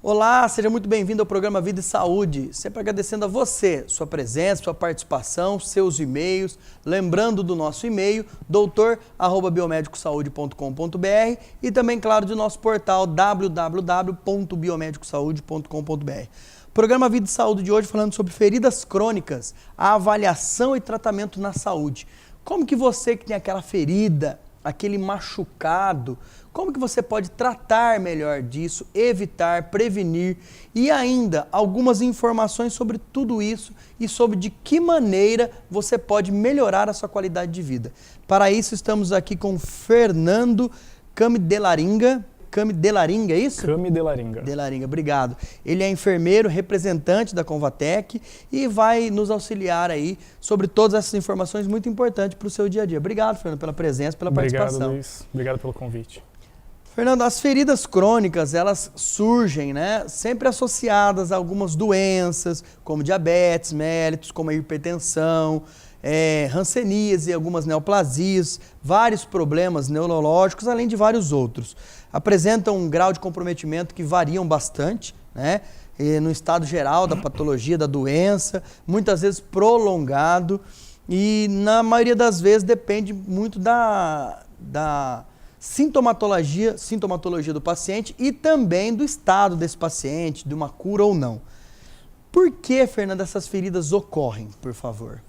Olá, seja muito bem-vindo ao programa Vida e Saúde. Sempre agradecendo a você, sua presença, sua participação, seus e-mails. Lembrando do nosso e-mail, doutor@biomedicosaude.com.br e também, claro, do nosso portal www.biomedicosaude.com.br. Programa Vida e Saúde de hoje falando sobre feridas crônicas, a avaliação e tratamento na saúde. Como que você que tem aquela ferida, aquele machucado, como que você pode tratar melhor disso, evitar, prevenir e ainda algumas informações sobre tudo isso e sobre de que maneira você pode melhorar a sua qualidade de vida. Para isso estamos aqui com Fernando Camidelaringa. Camidelaringa, é isso? Camidelaringa. Delaringa, obrigado. Ele é enfermeiro, representante da Convatec e vai nos auxiliar aí sobre todas essas informações muito importantes para o seu dia a dia. Obrigado, Fernando, pela presença, pela participação. Obrigado, Luiz. Obrigado pelo convite. Fernando, as feridas crônicas, elas surgem, né, sempre associadas a algumas doenças, como diabetes mellitus, como a hipertensão, hanseníase, algumas neoplasias, vários problemas neurológicos, além de vários outros. Apresentam um grau de comprometimento que variam bastante, né, no estado geral da patologia, da doença, muitas vezes prolongado e na maioria das vezes depende muito da sintomatologia do paciente e também do estado desse paciente, de uma cura ou não. Por que, Fernando, essas feridas ocorrem, por favor?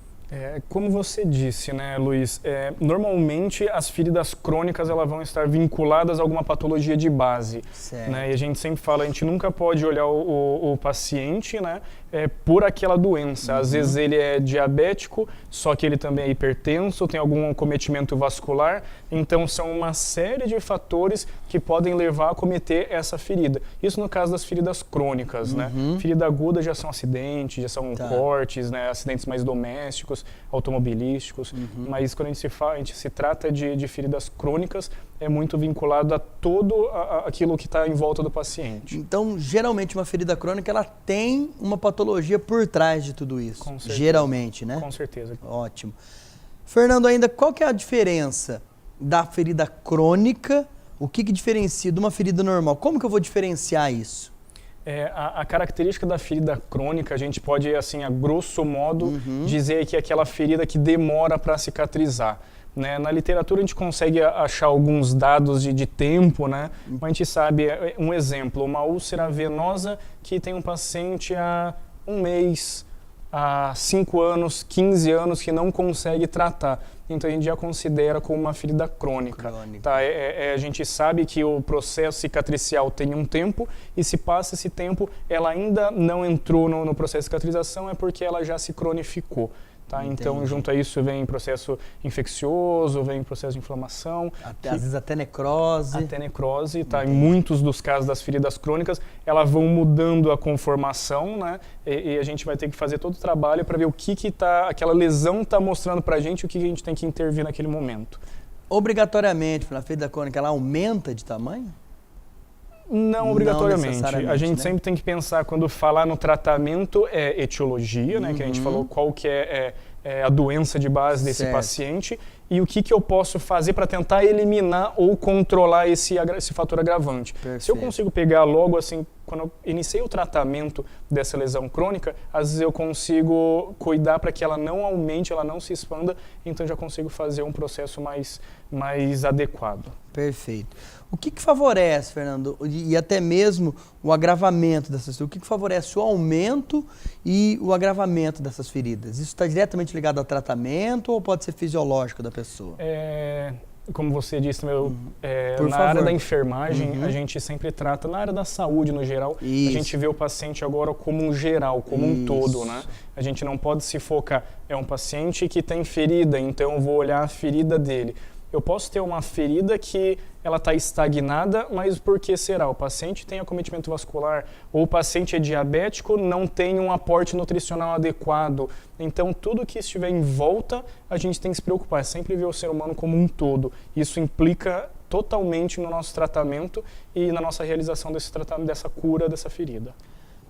Como você disse, né, Luiz, normalmente as feridas crônicas elas vão estar vinculadas a alguma patologia de base. Né, e a gente sempre fala, a gente nunca pode olhar o paciente, né, por aquela doença. Às vezes ele é diabético, só que ele também é hipertenso, tem algum acometimento vascular, então são uma série de fatores que podem levar a cometer essa ferida. Isso no caso das feridas crônicas, né? Ferida aguda já são acidentes, já são cortes, né, acidentes mais domésticos, automobilísticos, mas quando a gente se trata de feridas crônicas, é muito vinculado a todo aquilo que está em volta do paciente. Então, geralmente, uma ferida crônica, ela tem uma patologia por trás de tudo isso. Com certeza. Geralmente, né? Com certeza. Ótimo. Fernando, ainda, qual que é a diferença da ferida crônica? O que diferencia de uma ferida normal? Como que eu vou diferenciar isso? A característica da ferida crônica, a gente pode, assim, a grosso modo, dizer que é aquela ferida que demora para cicatrizar. Né? Na literatura a gente consegue achar alguns dados de tempo, né? Mas a gente sabe, um exemplo, uma úlcera venosa que tem um paciente há 1 mês, há 5 anos, 15 anos que não consegue tratar. Então a gente já considera como uma ferida crônica. Tá? A gente sabe que o processo cicatricial tem um tempo e se passa esse tempo, ela ainda não entrou no processo de cicatrização, é porque ela já se cronificou. Tá? Então, junto a isso vem processo infeccioso, vem processo de inflamação. Às vezes até necrose. Até necrose, tá? Em muitos dos casos das feridas crônicas, elas vão mudando a conformação, né? E a gente vai ter que fazer todo o trabalho para ver o que aquela lesão está mostrando para a gente, o que a gente tem que intervir naquele momento. Obrigatoriamente, na ferida crônica, ela aumenta de tamanho? Não obrigatoriamente. Não a gente né? sempre tem que pensar, quando falar no tratamento, etiologia, né, que a gente falou qual que é a doença de base desse paciente e o que eu posso fazer para tentar eliminar ou controlar esse fator agravante. Perfeito. Se eu consigo pegar logo assim, quando eu iniciei o tratamento dessa lesão crônica, às vezes eu consigo cuidar para que ela não aumente, ela não se expanda, então já consigo fazer um processo mais adequado. Perfeito. O que favorece, Fernando, e até mesmo o agravamento dessas feridas? O que favorece o aumento e o agravamento dessas feridas? Isso está diretamente ligado ao tratamento ou pode ser fisiológico da pessoa? Como você disse, na favor. área da enfermagem, a gente sempre trata, na área da saúde no geral, Isso. a gente vê o paciente agora como um geral, como um todo, né? A gente não pode se focar, é um paciente que tem ferida, então eu vou olhar a ferida dele. Eu posso ter uma ferida que ela está estagnada, mas por que será? O paciente tem acometimento vascular, ou o paciente é diabético, não tem um aporte nutricional adequado. Então, tudo que estiver em volta, a gente tem que se preocupar. É sempre ver o ser humano como um todo. Isso implica totalmente no nosso tratamento e na nossa realização desse tratamento, dessa cura, dessa ferida.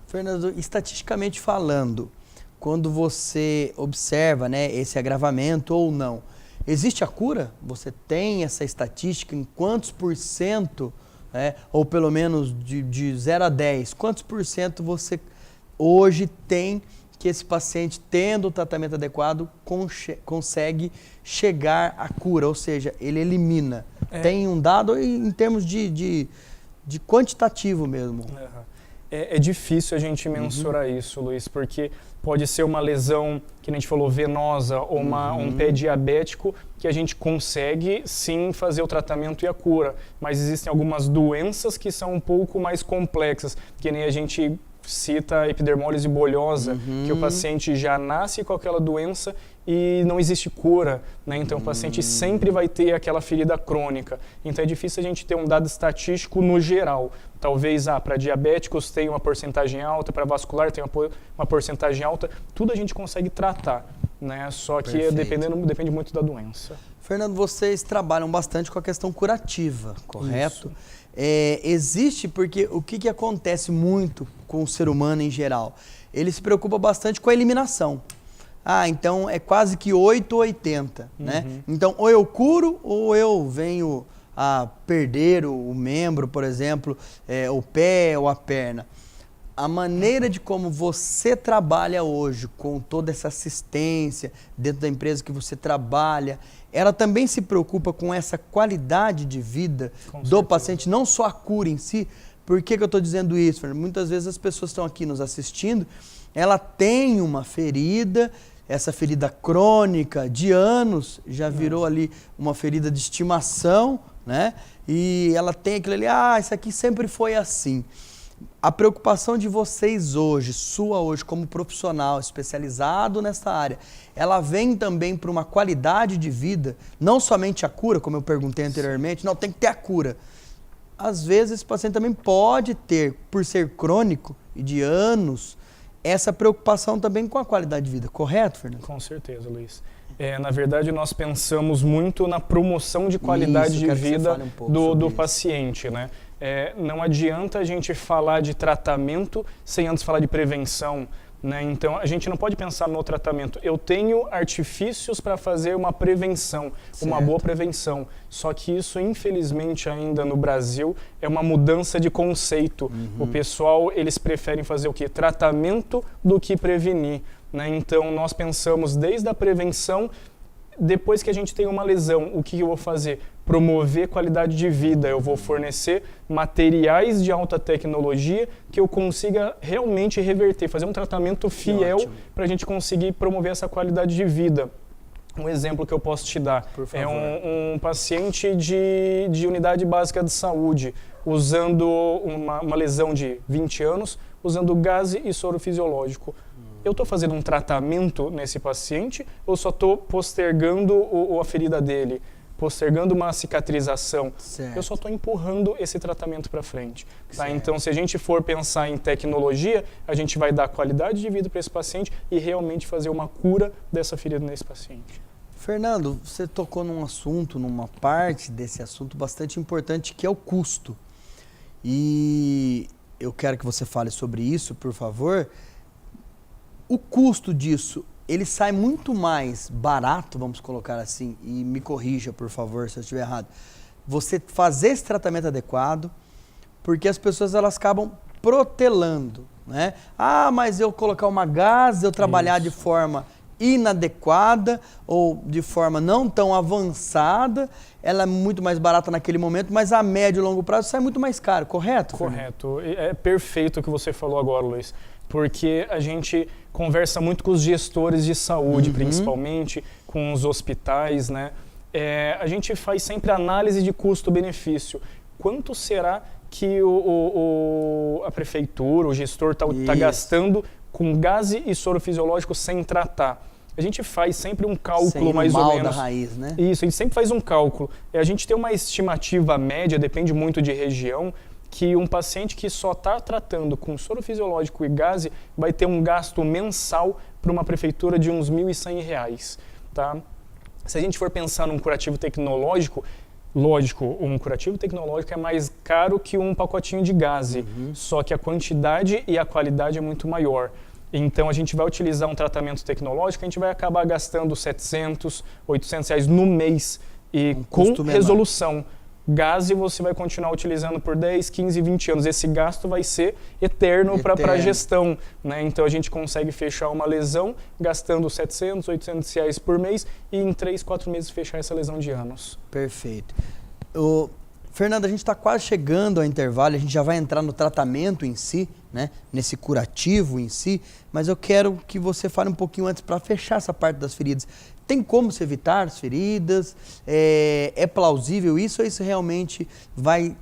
Fernando, estatisticamente falando, quando você observa, né, esse agravamento ou não, existe a cura? Você tem essa estatística em quantos % né? Ou pelo menos de 0 a 10, quantos por cento você hoje tem que esse paciente, tendo o tratamento adequado, consegue chegar à cura, ou seja, ele elimina? Tem um dado em termos de quantitativo mesmo. É difícil a gente mensurar isso, Luiz, porque pode ser uma lesão, que a gente falou, venosa, ou um pé diabético, que a gente consegue sim fazer o tratamento e a cura. Mas existem algumas doenças que são um pouco mais complexas, que nem a gente cita a epidermólise bolhosa, que o paciente já nasce com aquela doença e não existe cura, né? Então o paciente sempre vai ter aquela ferida crônica. Então é difícil a gente ter um dado estatístico no geral. Talvez para diabéticos tenha uma porcentagem alta, para vascular tenha uma porcentagem alta. Tudo a gente consegue tratar, né? Só que depende muito da doença. Fernando, vocês trabalham bastante com a questão curativa, correto? Existe, porque o que acontece muito com o ser humano em geral? Ele se preocupa bastante com a eliminação. Então é quase que 8 ou 80, né? Então ou eu curo ou eu venho a perder o membro, por exemplo, o pé ou a perna. A maneira de como você trabalha hoje, com toda essa assistência dentro da empresa que você trabalha, ela também se preocupa com essa qualidade de vida do paciente, não só a cura em si. Por que eu estou dizendo isso, Fernando? Muitas vezes as pessoas estão aqui nos assistindo, ela tem uma ferida, essa ferida crônica de anos, já virou ali uma ferida de estimação, né? E ela tem aquilo ali, isso aqui sempre foi assim. A preocupação de vocês hoje, sua hoje como profissional especializado nessa área, ela vem também para uma qualidade de vida, não somente a cura, como eu perguntei anteriormente, não, tem que ter a cura. Às vezes esse paciente também pode ter, por ser crônico e de anos, essa preocupação também com a qualidade de vida, correto, Fernando? Com certeza, Luiz. Na verdade, nós pensamos muito na promoção de qualidade de vida do paciente, né? Não adianta a gente falar de tratamento sem antes falar de prevenção, né? Então, a gente não pode pensar no tratamento. Eu tenho artifícios para fazer uma prevenção, uma boa prevenção. Só que isso, infelizmente, ainda no Brasil, é uma mudança de conceito. O pessoal, eles preferem fazer o quê? Tratamento do que prevenir, né? Então, nós pensamos desde a prevenção. Depois que a gente tem uma lesão, o que eu vou fazer? Promover qualidade de vida. Eu vou fornecer materiais de alta tecnologia que eu consiga realmente reverter, fazer um tratamento fiel para a gente conseguir promover essa qualidade de vida. Um exemplo que eu posso te dar é um paciente de unidade básica de saúde, usando uma lesão de 20 anos, usando gás e soro fisiológico. Eu estou fazendo um tratamento nesse paciente ou só estou postergando a ferida dele, postergando uma cicatrização? Certo. Eu só estou empurrando esse tratamento para frente. Tá? Então, se a gente for pensar em tecnologia, a gente vai dar qualidade de vida para esse paciente e realmente fazer uma cura dessa ferida nesse paciente. Fernando, você tocou num assunto, numa parte desse assunto bastante importante, que é o custo. E eu quero que você fale sobre isso, por favor. O custo disso, ele sai muito mais barato, vamos colocar assim, e me corrija, por favor, se eu estiver errado, você fazer esse tratamento adequado, porque as pessoas elas acabam protelando, né? Mas eu colocar uma gás, eu trabalhar de forma inadequada ou de forma não tão avançada, ela é muito mais barata naquele momento, mas a médio e longo prazo sai muito mais caro, correto? Correto. É perfeito o que você falou agora, Luiz, porque a gente conversa muito com os gestores de saúde, principalmente, com os hospitais, né? A gente faz sempre análise de custo-benefício. Quanto será que a prefeitura, o gestor está gastando com gás e soro fisiológico sem tratar? A gente faz sempre um cálculo mais ou menos. Da raiz, né? Isso, a gente sempre faz um cálculo. A gente tem uma estimativa média, depende muito de região, que um paciente que só está tratando com soro fisiológico e gás vai ter um gasto mensal para uma prefeitura de uns R$ 1.100, tá? Se a gente for pensar num curativo tecnológico, lógico, um curativo tecnológico é mais caro que um pacotinho de gás, só que a quantidade e a qualidade é muito maior. Então, a gente vai utilizar um tratamento tecnológico, a gente vai acabar gastando R$ 700, R$ 800 no mês e com resolução. gás você vai continuar utilizando por 10, 15, 20 anos. Esse gasto vai ser eterno para a gestão, né? Então a gente consegue fechar uma lesão gastando 700, 800 reais por mês e em 3, 4 meses fechar essa lesão de anos. Perfeito. Fernando, a gente está quase chegando ao intervalo, a gente já vai entrar no tratamento em si, né? Nesse curativo em si, mas eu quero que você fale um pouquinho antes para fechar essa parte das feridas. Tem como se evitar as feridas? É plausível isso ou isso realmente vai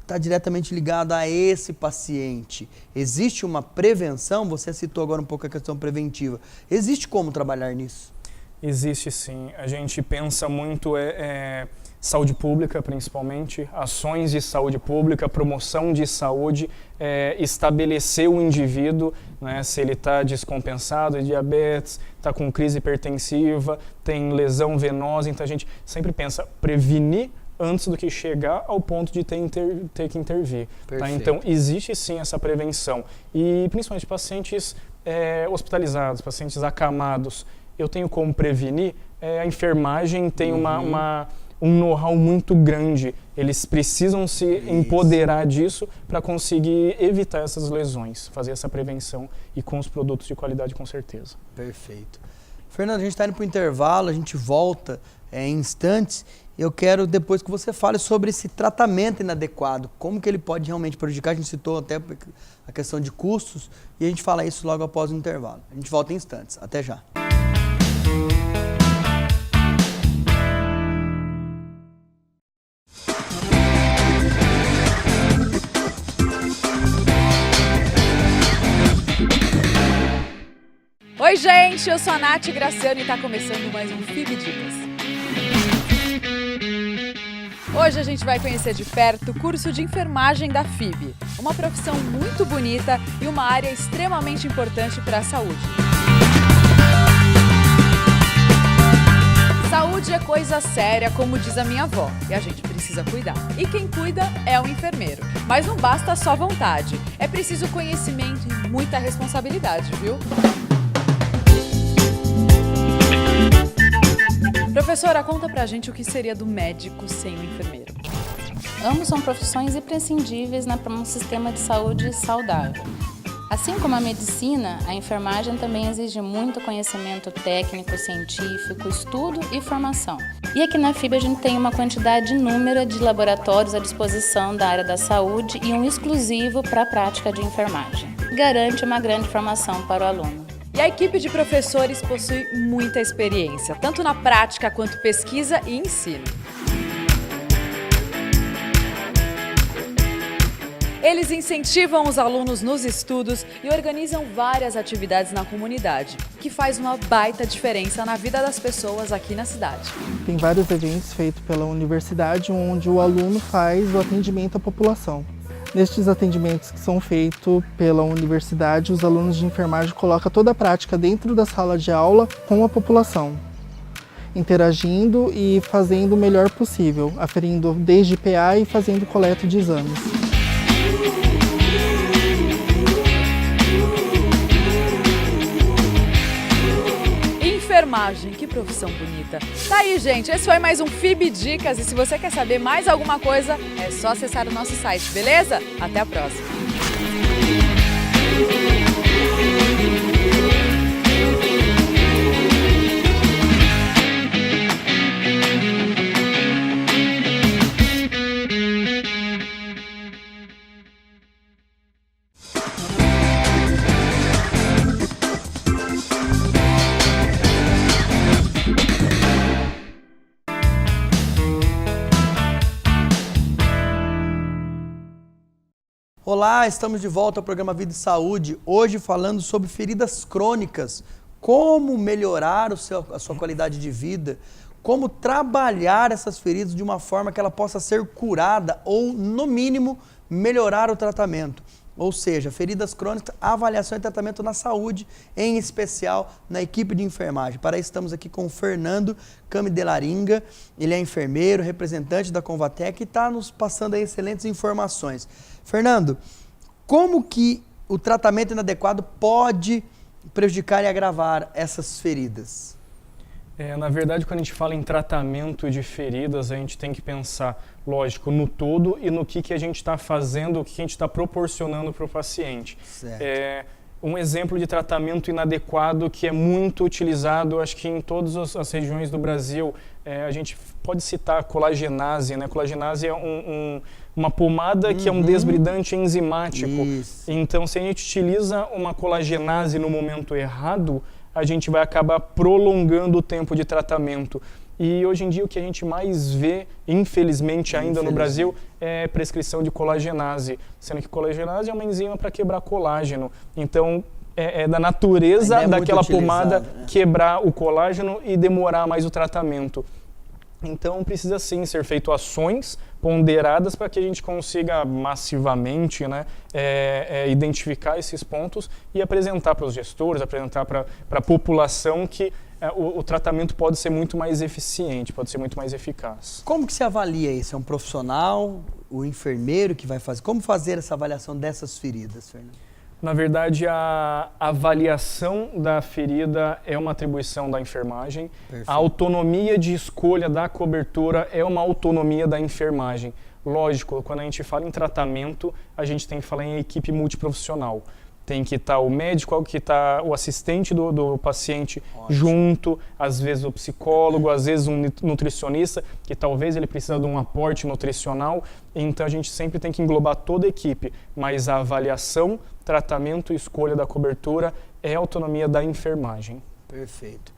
estar diretamente ligado a esse paciente? Existe uma prevenção? Você citou agora um pouco a questão preventiva. Existe como trabalhar nisso? Existe sim. A gente pensa muito saúde pública, principalmente, ações de saúde pública, promoção de saúde, estabelecer o indivíduo, né, se ele está descompensado, diabetes, está com crise hipertensiva, tem lesão venosa, então a gente sempre pensa prevenir antes do que chegar ao ponto de ter que intervir. Tá? Então, existe sim essa prevenção. E principalmente pacientes hospitalizados, pacientes acamados, eu tenho como prevenir, a enfermagem tem um know-how muito grande. Eles precisam se empoderar disso para conseguir evitar essas lesões, fazer essa prevenção e com os produtos de qualidade com certeza. Perfeito. Fernando, a gente está indo para o intervalo, a gente volta em instantes. Eu quero depois que você fale sobre esse tratamento inadequado, como que ele pode realmente prejudicar. A gente citou até a questão de custos e a gente fala isso logo após o intervalo. A gente volta em instantes. Até já. Oi gente, eu sou a Nath Graciano e está começando mais um FIB Dicas. Hoje a gente vai conhecer de perto o curso de enfermagem da FIB, uma profissão muito bonita e uma área extremamente importante para a saúde. Saúde é coisa séria, como diz a minha avó, e a gente precisa cuidar. E quem cuida é o enfermeiro. Mas não basta só vontade, é preciso conhecimento e muita responsabilidade, viu? Professora, conta pra gente o que seria do médico sem o enfermeiro. Ambos são profissões imprescindíveis para um sistema de saúde saudável. Assim como a medicina, a enfermagem também exige muito conhecimento técnico, científico, estudo e formação. E aqui na FIB a gente tem uma quantidade inúmera de laboratórios à disposição da área da saúde e um exclusivo para a prática de enfermagem. Garante uma grande formação para o aluno. E a equipe de professores possui muita experiência, tanto na prática quanto pesquisa e ensino. Eles incentivam os alunos nos estudos e organizam várias atividades na comunidade, que faz uma baita diferença na vida das pessoas aqui na cidade. Tem vários eventos feitos pela universidade onde o aluno faz o atendimento à população. Nestes atendimentos que são feitos pela universidade, os alunos de enfermagem colocam toda a prática dentro da sala de aula com a população, interagindo e fazendo o melhor possível, aferindo desde PA e fazendo coleta de exames. Enfermagem, que profissão bonita. Tá aí, gente, esse foi mais um FIB Dicas e se você quer saber mais alguma coisa, é só acessar o nosso site, beleza? Até a próxima. Olá, estamos de volta ao programa Vida e Saúde, hoje falando sobre feridas crônicas, como melhorar a sua qualidade de vida, como trabalhar essas feridas de uma forma que ela possa ser curada ou, no mínimo, melhorar o tratamento. Ou seja, feridas crônicas, avaliação e tratamento na saúde, em especial na equipe de enfermagem. Para isso estamos aqui com o Fernando Camidelaringa, ele é enfermeiro, representante da Convatec e está nos passando aí excelentes informações. Fernando, como que o tratamento inadequado pode prejudicar e agravar essas feridas? Na verdade, quando a gente fala em tratamento de feridas, a gente tem que pensar, lógico, no todo e no que a gente está fazendo, o que a gente está proporcionando para o paciente. Certo. Um exemplo de tratamento inadequado que é muito utilizado, acho que em todas as regiões do Brasil, a gente pode citar a colagenase, né? Colagenase é uma pomada que é um desbridante enzimático. Isso. Então, se a gente utiliza uma colagenase no momento errado, a gente vai acabar prolongando o tempo de tratamento. E hoje em dia o que a gente mais vê, infelizmente ainda no Brasil, é prescrição de colagenase, sendo que colagenase é uma enzima para quebrar colágeno. Então é da natureza daquela pomada, né, quebrar o colágeno e demorar mais o tratamento. Então precisa sim ser feito ações ponderadas para que a gente consiga massivamente, né, identificar esses pontos e apresentar para os gestores, apresentar para a população que o tratamento pode ser muito mais eficiente, pode ser muito mais eficaz. Como que se avalia isso? É um profissional, o enfermeiro que vai fazer? Como fazer essa avaliação dessas feridas, Fernando? Na verdade, a avaliação da ferida é uma atribuição da enfermagem. Perfeito. A autonomia de escolha da cobertura é uma autonomia da enfermagem. Lógico, quando a gente fala em tratamento, a gente tem que falar em equipe multiprofissional. Tem que estar o médico, que está o assistente do paciente junto, às vezes o psicólogo, às vezes um nutricionista, que talvez ele precise de um aporte nutricional. Então a gente sempre tem que englobar toda a equipe, mas a avaliação, tratamento e escolha da cobertura é a autonomia da enfermagem. Perfeito.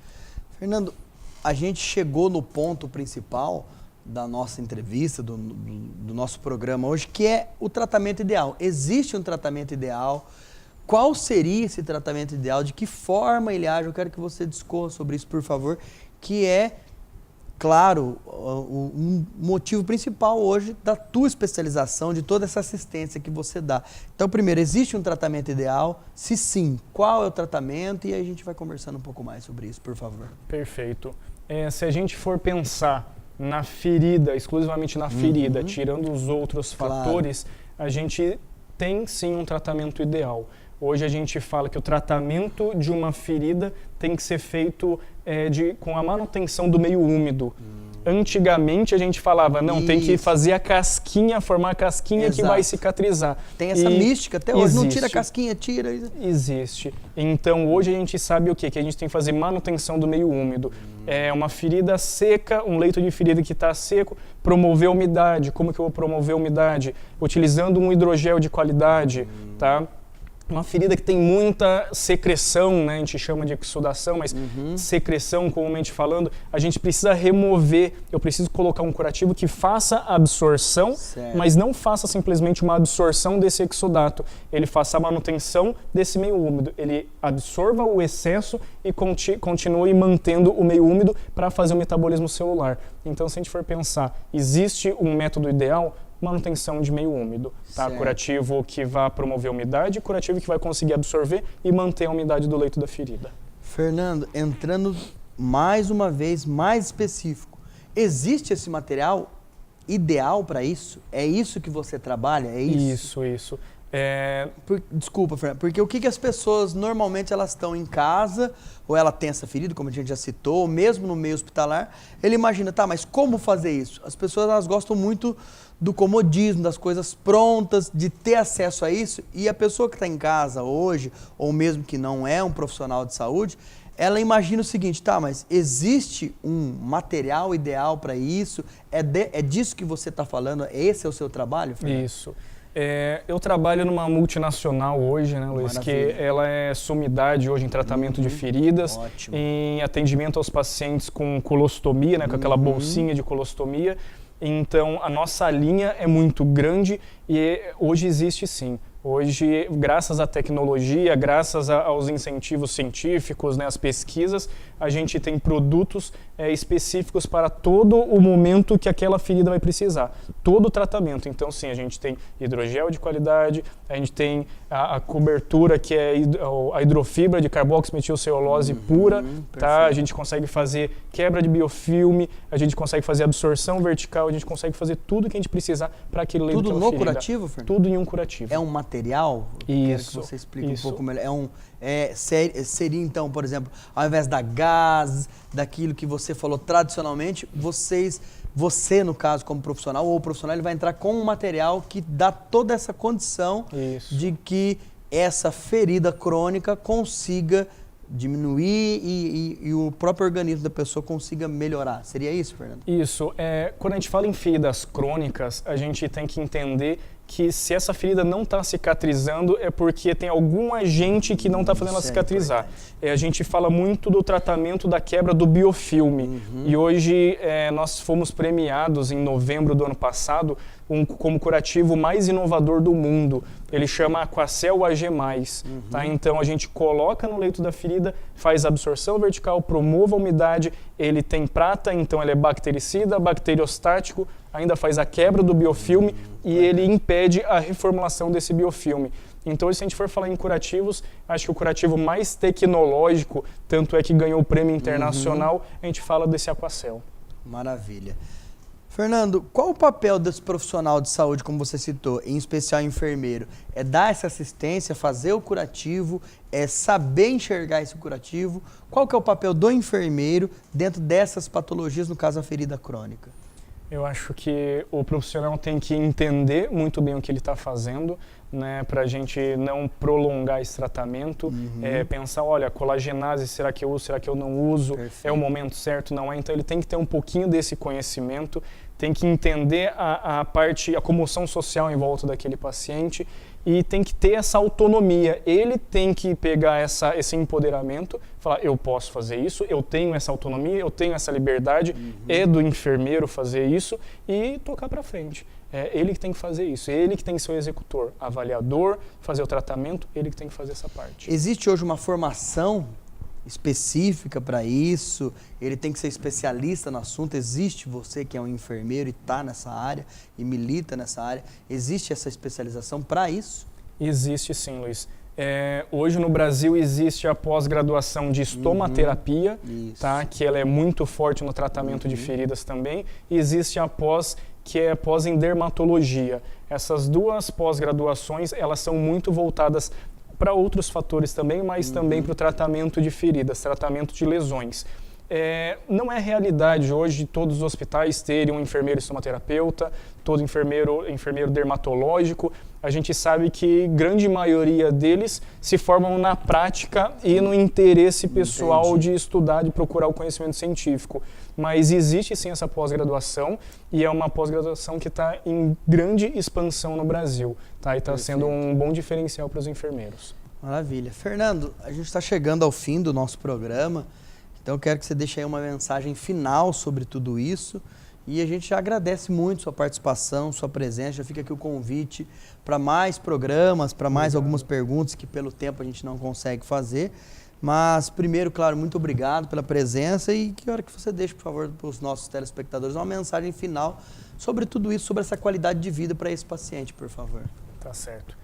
Fernando, a gente chegou no ponto principal da nossa entrevista, do nosso programa hoje, que é o tratamento ideal. Existe um tratamento ideal? Qual seria esse tratamento ideal? De que forma ele age? Eu quero que você discorra sobre isso, por favor, que é, claro, um motivo principal hoje da tua especialização, de toda essa assistência que você dá. Então, primeiro, existe um tratamento ideal? Se sim, qual é o tratamento? E aí a gente vai conversando um pouco mais sobre isso, por favor. Perfeito. Se a gente for pensar na ferida, exclusivamente na ferida, tirando os outros fatores, a gente tem sim um tratamento ideal. Hoje a gente fala que o tratamento de uma ferida tem que ser feito com a manutenção do meio úmido. Antigamente a gente falava, não, tem que fazer a casquinha, formar a casquinha que vai cicatrizar. Tem essa mística até hoje, não tira a casquinha, tira. Existe. Então hoje a gente sabe o quê? Que a gente tem que fazer manutenção do meio úmido. Uma ferida seca, um leito de ferida que está seco, promover a umidade. Como que eu vou promover a umidade? Utilizando um hidrogel de qualidade, tá? Uma ferida que tem muita secreção, né? A gente chama de exudação, mas secreção, comumente falando, a gente precisa remover, eu preciso colocar um curativo que faça a absorção, mas não faça simplesmente uma absorção desse exudato, ele faça a manutenção desse meio úmido, ele absorva o excesso e continue mantendo o meio úmido para fazer o metabolismo celular. Então, se a gente for pensar, existe um método ideal? Manutenção de meio úmido, tá? Curativo que vai promover a umidade, curativo que vai conseguir absorver e manter a umidade do leito da ferida. Fernando, entrando mais uma vez, mais específico, existe esse material ideal para isso? É isso que você trabalha? É isso? Isso. Desculpa, Fernando, porque o que as pessoas, normalmente elas estão em casa, ou ela tem essa ferida, como a gente já citou, ou mesmo no meio hospitalar, ele imagina, tá, mas como fazer isso? As pessoas, elas gostam muito do comodismo, das coisas prontas, de ter acesso a isso, e a pessoa que está em casa hoje, ou mesmo que não é um profissional de saúde, ela imagina o seguinte, tá, mas existe um material ideal para isso? É disso que você está falando? Esse é o seu trabalho, Fernando? Isso. Eu trabalho numa multinacional hoje, né, Luiz, Maravilha. que ela é sumidade hoje em tratamento de feridas, em atendimento aos pacientes com colostomia, né, com aquela bolsinha de colostomia. Então, a nossa linha é muito grande e hoje existe sim. Hoje, graças à tecnologia, graças aos incentivos científicos, né, às pesquisas, a gente tem produtos específicos para todo o momento que aquela ferida vai precisar. Todo o tratamento. Então, sim, a gente tem hidrogel de qualidade, a gente tem a cobertura que é a hidrofibra de carboximetilcelulose pura, tá? A gente consegue fazer quebra de biofilme, a gente consegue fazer absorção vertical, a gente consegue fazer tudo que a gente precisar para aquele leito. Tudo no curativo, Fernando? Tudo em um curativo. É um material material? Eu quero que Isso, você explique isso. um pouco melhor. Seria então, por exemplo, ao invés da gás, daquilo que você falou tradicionalmente, você, no caso, como profissional, ou o profissional, ele vai entrar com um material que dá toda essa condição Isso. de que essa ferida crônica consiga diminuir e o próprio organismo da pessoa consiga melhorar. Seria isso, Fernando? Isso. Quando a gente fala em feridas crônicas, a gente tem que entender que se essa ferida não está cicatrizando é porque tem algum agente que não está fazendo ela cicatrizar. A gente fala muito do tratamento da quebra do biofilme. E hoje nós fomos premiados em novembro do ano passado como curativo mais inovador do mundo. Ele chama Aquacel AG+. Tá? Então a gente coloca no leito da ferida, faz absorção vertical, promove a umidade, ele tem prata, então ele é bactericida, bacteriostático, ainda faz a quebra do biofilme e ele impede a reformulação desse biofilme. Então, se a gente for falar em curativos, acho que o curativo mais tecnológico, tanto é que ganhou o prêmio internacional, a gente fala desse Aquacel. Maravilha. Fernando, qual o papel desse profissional de saúde, como você citou, em especial enfermeiro? É dar essa assistência, fazer o curativo, é saber enxergar esse curativo? Qual que é o papel do enfermeiro dentro dessas patologias, no caso a ferida crônica? Eu acho que o profissional tem que entender muito bem o que ele está fazendo, né, para a gente não prolongar esse tratamento, pensar, olha, colagenase, será que eu uso, será que eu não uso? Perfeito. É o momento certo, não é? Então ele tem que ter um pouquinho desse conhecimento, tem que entender a comoção social em volta daquele paciente e tem que ter essa autonomia. Ele tem que pegar esse empoderamento, falar, eu posso fazer isso, eu tenho essa autonomia, eu tenho essa liberdade, é do enfermeiro fazer isso e tocar para frente. É ele que tem que fazer isso, ele que tem que ser o executor, avaliador, fazer o tratamento, ele que tem que fazer essa parte. Existe hoje uma formação específica para isso? Ele tem que ser especialista no assunto? Existe você que é um enfermeiro e está nessa área e milita nessa área? Existe essa especialização para isso? Existe sim, Luiz. Hoje no Brasil existe a pós-graduação de estomaterapia, tá? Que ela é muito forte no tratamento de feridas também. E existe a pós, que é pós em dermatologia. Essas duas pós-graduações, elas são muito voltadas para outros fatores também, mas também para o tratamento de feridas, tratamento de lesões. Não é realidade hoje de todos os hospitais terem um enfermeiro estomaterapeuta, todo enfermeiro dermatológico. A gente sabe que grande maioria deles se formam na prática e no interesse pessoal de estudar, de procurar o conhecimento científico. Mas existe sim essa pós-graduação e é uma pós-graduação que está em grande expansão no Brasil, tá? E está sendo um bom diferencial para os enfermeiros. Maravilha. Fernando, a gente está chegando ao fim do nosso programa, então eu quero que você deixe aí uma mensagem final sobre tudo isso e a gente já agradece muito sua participação, sua presença, já fica aqui o convite para mais programas, para mais algumas perguntas que pelo tempo a gente não consegue fazer. Mas, primeiro, claro, muito obrigado pela presença e quero que você deixe, por favor, para os nossos telespectadores uma mensagem final sobre tudo isso, sobre essa qualidade de vida para esse paciente, por favor. Tá certo.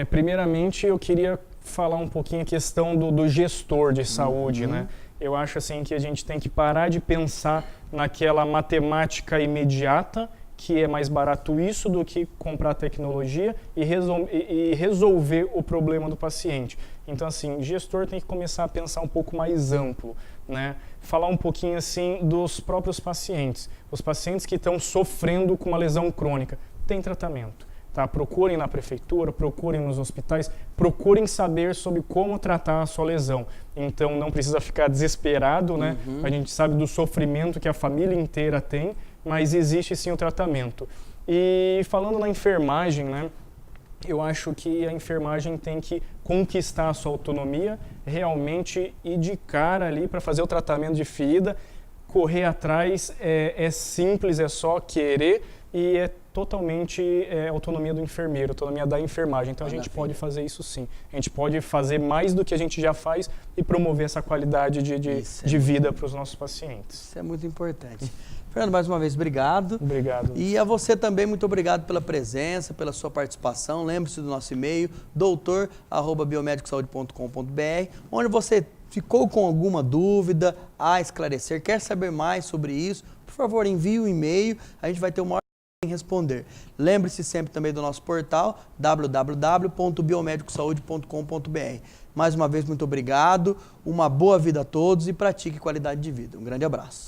Primeiramente, eu queria falar um pouquinho a questão do gestor de saúde, né? Eu acho assim que a gente tem que parar de pensar naquela matemática imediata, que é mais barato isso do que comprar tecnologia e resolver o problema do paciente. Então, assim, o gestor tem que começar a pensar um pouco mais amplo, né? Falar um pouquinho, assim, dos próprios pacientes. Os pacientes que estão sofrendo com uma lesão crônica, tem tratamento, tá? Procurem na prefeitura, procurem nos hospitais, procurem saber sobre como tratar a sua lesão. Então, não precisa ficar desesperado, né? A gente sabe do sofrimento que a família inteira tem, mas existe sim o tratamento. E falando na enfermagem, né? Eu acho que a enfermagem tem que conquistar a sua autonomia, realmente ir de cara ali para fazer o tratamento de ferida, correr atrás, é simples, é só querer e é totalmente autonomia do enfermeiro, autonomia da enfermagem. Então a gente pode fazer isso sim. A gente pode fazer mais do que a gente já faz e promover essa qualidade de vida para os nossos pacientes. Isso é muito importante. Fernando, mais uma vez, obrigado. Obrigado. E a você também, muito obrigado pela presença, pela sua participação. Lembre-se do nosso e-mail, doutor@biomedicosaude.com.br, onde você ficou com alguma dúvida a esclarecer, quer saber mais sobre isso, por favor, envie um e-mail. A gente vai ter o maior responder. Lembre-se sempre também do nosso portal www.biomedicosaude.com.br. Mais uma vez, muito obrigado, uma boa vida a todos e pratique qualidade de vida. Um grande abraço.